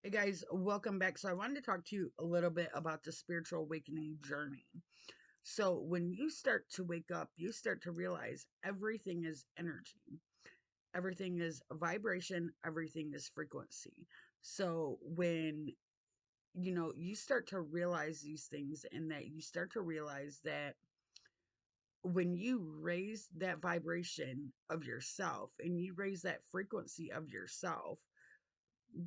Hey guys, welcome back. So I wanted to talk to you a little bit about the spiritual awakening journey. So when you start to wake up, you start to realize everything is energy. Everything is vibration, everything is frequency. So when you start to realize these things, and that you start to realize that when you raise that vibration of yourself and you raise that frequency of yourself,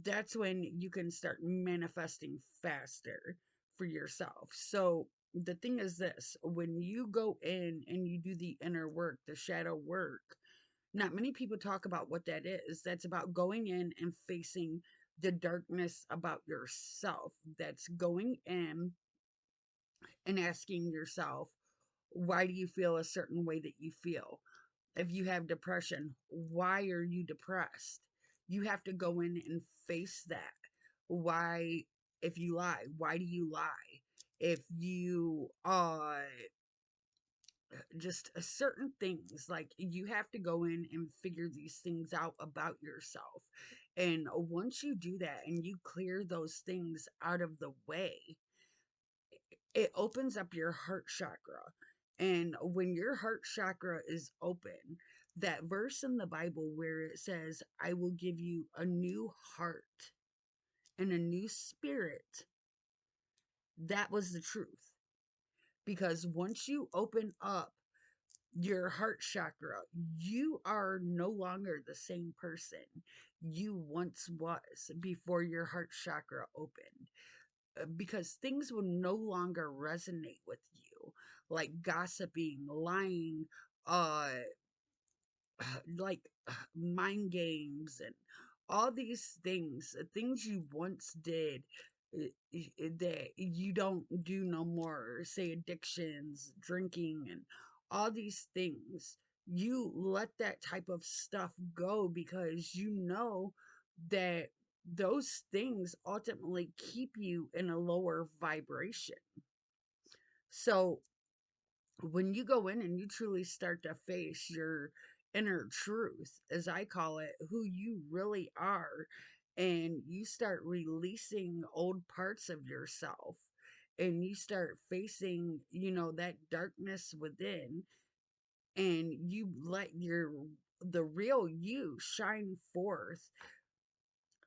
that's when you can start manifesting faster for yourself. So the thing is this: when you go in and you do the inner work, the shadow work, not many people talk about what that is. That's about going in and facing the darkness about yourself. That's going in and asking yourself, why do you feel a certain way that you feel? If you have depression, why are you depressed? You have to go in and face that. Why, if you lie, why do you lie? If you just certain things, like, you have to go in and figure these things out about yourself. And once you do that and you clear those things out of the way, it opens up your heart chakra. And when your heart chakra is open, that verse in the Bible where it says, I will give you a new heart and a new spirit, that was the truth. Because once you open up your heart chakra, you are no longer the same person you once was before your heart chakra opened. Because things will no longer resonate with you, like gossiping, lying, uh like mind games, and all these things you once did, that you don't do no more. Say addictions, drinking, and all these things, you let that type of stuff go, because you know that those things ultimately keep you in a lower vibration. So when you go in and you truly start to face your inner truth, as I call it, who you really are, and you start releasing old parts of yourself, and you start facing, that darkness within, and you let the real you shine forth,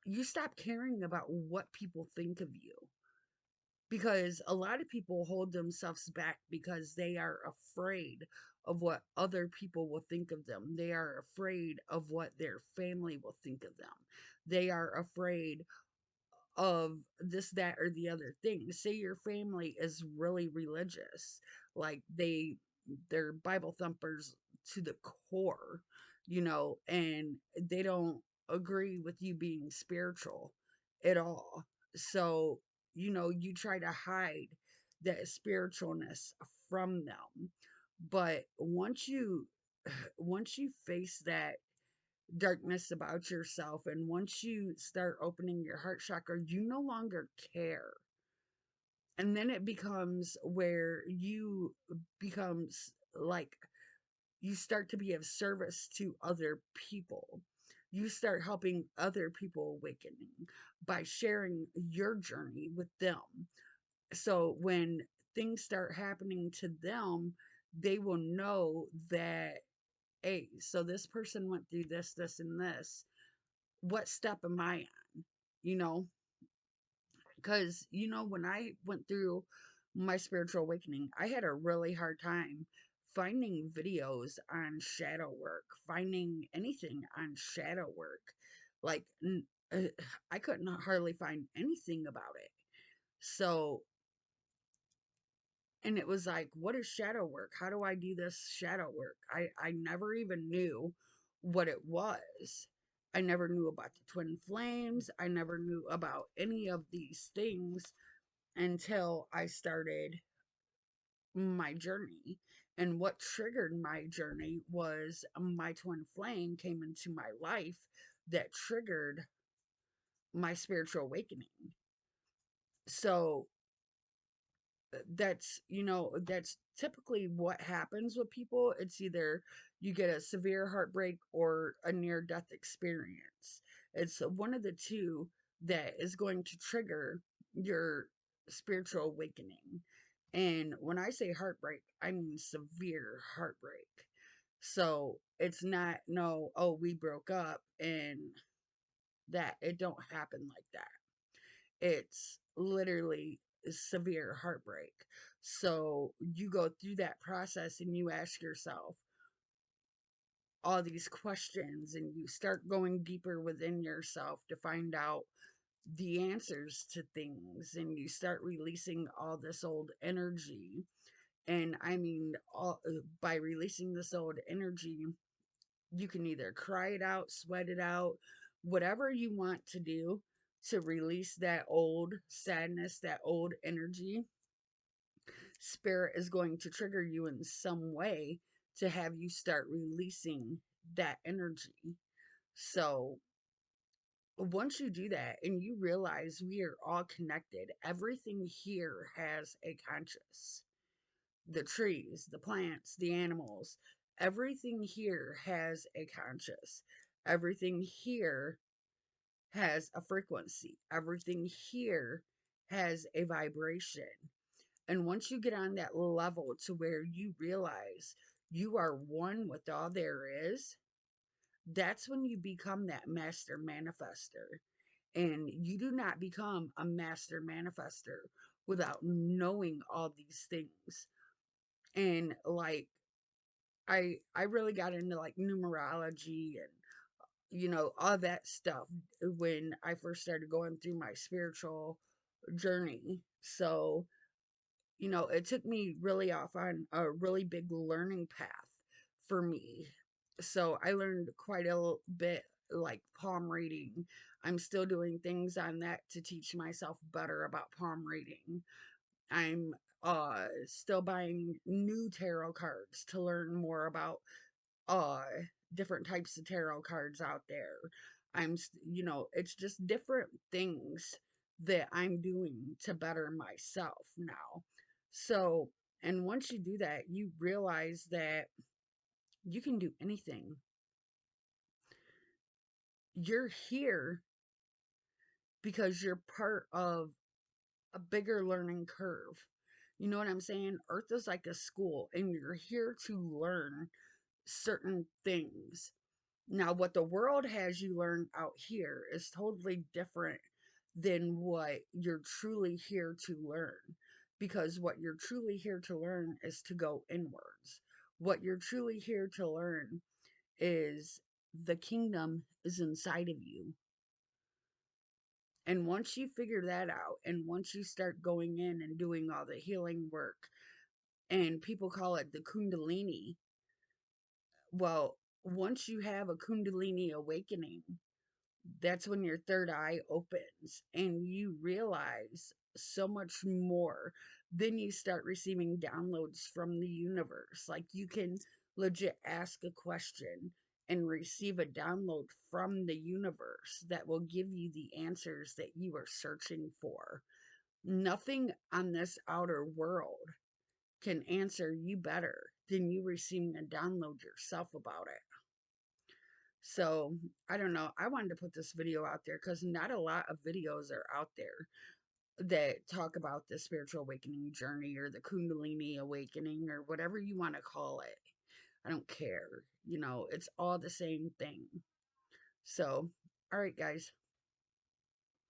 you stop caring about what people think of you. Because a lot of people hold themselves back because they are afraid of what other people will think of them. They are afraid of what their family will think of them. They are afraid of this, that, or the other thing. Say your family is really religious, like they're Bible thumpers to the core, and they don't agree with you being spiritual at all. So, you try to hide that spiritualness from them. But once you face that darkness about yourself, and once you start opening your heart chakra, you no longer care. And then it becomes where you becomes like, you start to be of service to other people. You start helping other people awakening by sharing your journey with them. So when things start happening to them, they will know that, hey, so this person went through this, and this. What step am I on? You know, because, when I went through my spiritual awakening, I had a really hard time finding videos on shadow work, finding anything on shadow work. Like, I couldn't hardly find anything about it. So, and it was like, what is shadow work? How do I do this shadow work? I never even knew what it was. I never knew about the twin flames. I never knew about any of these things until I started my journey. And what triggered my journey was my twin flame came into my life that triggered my spiritual awakening. So that's typically what happens with people. It's either you get a severe heartbreak or a near death experience. It's one of the two that is going to trigger your spiritual awakening. And when I say heartbreak, I mean severe heartbreak. So it's not, no, oh, we broke up and that. It don't happen like that. It's literally severe heartbreak. So you go through that process and you ask yourself all these questions and you start going deeper within yourself to find out the answers to things, and you start releasing all this old energy. And I mean, by releasing this old energy, you can either cry it out, sweat it out, whatever you want to do to release that old sadness, that old energy. Spirit is going to trigger you in some way to have you start releasing that energy. So once you do that and you realize we are all connected, everything here has a conscious. The trees, the plants, the animals, everything here has a conscious. Everything here has a frequency. Everything here has a vibration. And once you get on that level to where you realize you are one with all there is, that's when you become that master manifester. And you do not become a master manifester without knowing all these things. And like I really got into like numerology and all that stuff when I first started going through my spiritual journey. So it took me really off on a really big learning path for me. So I learned quite a bit, like palm reading. I'm still doing things on that to teach myself better about palm reading. I'm still buying new tarot cards to learn more about uh different types of tarot cards out there. It's just different things that I'm doing to better myself now. So, and once you do that, you realize that you can do anything. You're here because you're part of a bigger learning curve. You know what I'm saying? Earth is like a school, and you're here to learn certain things. Now, what the world has you learn out here is totally different than what you're truly here to learn. Because what you're truly here to learn is to go inwards. What you're truly here to learn is the kingdom is inside of you. And once you figure that out, and once you start going in and doing all the healing work, and people call it the Kundalini, well, once you have a Kundalini awakening, that's when your third eye opens and you realize so much more. Then you start receiving downloads from the universe. Like you can legit ask a question and receive a download from the universe that will give you the answers that you are searching for. Nothing on this outer world can answer you better than you receiving a download yourself about it. So I don't know. I wanted to put this video out there because not a lot of videos are out there that talk about the spiritual awakening journey or the Kundalini awakening or whatever you want to call it. I don't care. It's all the same thing. So, all right, guys.